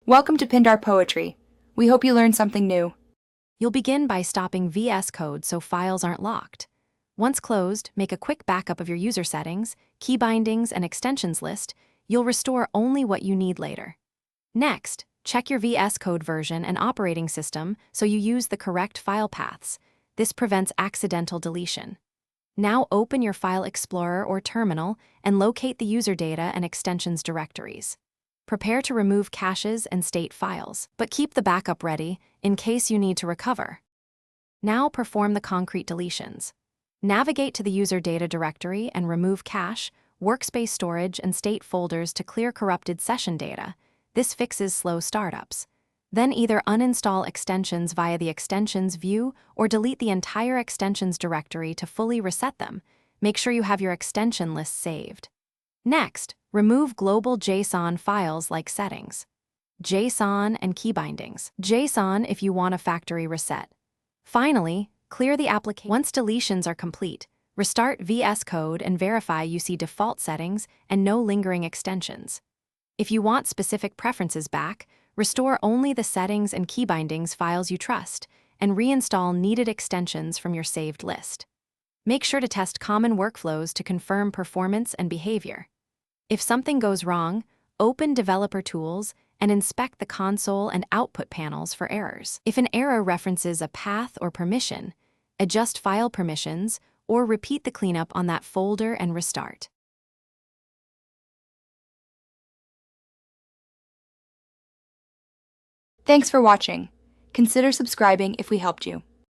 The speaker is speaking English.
Welcome to Pindar Poetry. We hope you learned something new. You'll begin by stopping VS Code so files aren't locked. Once closed, make a quick backup of your user settings, key bindings, and extensions list. You'll restore only what you need later. Next, check your VS Code version and operating system so you use the correct file paths. This prevents accidental deletion. Now open your File Explorer or terminal and locate the user data and extensions directories. Prepare to remove caches and state files, but keep the backup ready in case you need to recover. Now perform the concrete deletions. Navigate to the user data directory and remove cache, workspace storage, and state folders to clear corrupted session data. This fixes slow startups. Then either uninstall extensions via the Extensions view or delete the entire extensions directory to fully reset them. Make sure you have your extension list saved. Next, remove global JSON files like settings, JSON, and key bindings. JSON if you want a factory reset. Finally, clear the application. Once deletions are complete, restart VS Code and verify you see default settings and no lingering extensions. If you want specific preferences back, restore only the settings and key bindings files you trust and reinstall needed extensions from your saved list. Make sure to test common workflows to confirm performance and behavior. If something goes wrong, open Developer Tools and inspect the console and output panels for errors. If an error references a path or permission, adjust file permissions or repeat the cleanup on that folder and restart. Thanks for watching. Consider subscribing if we helped you.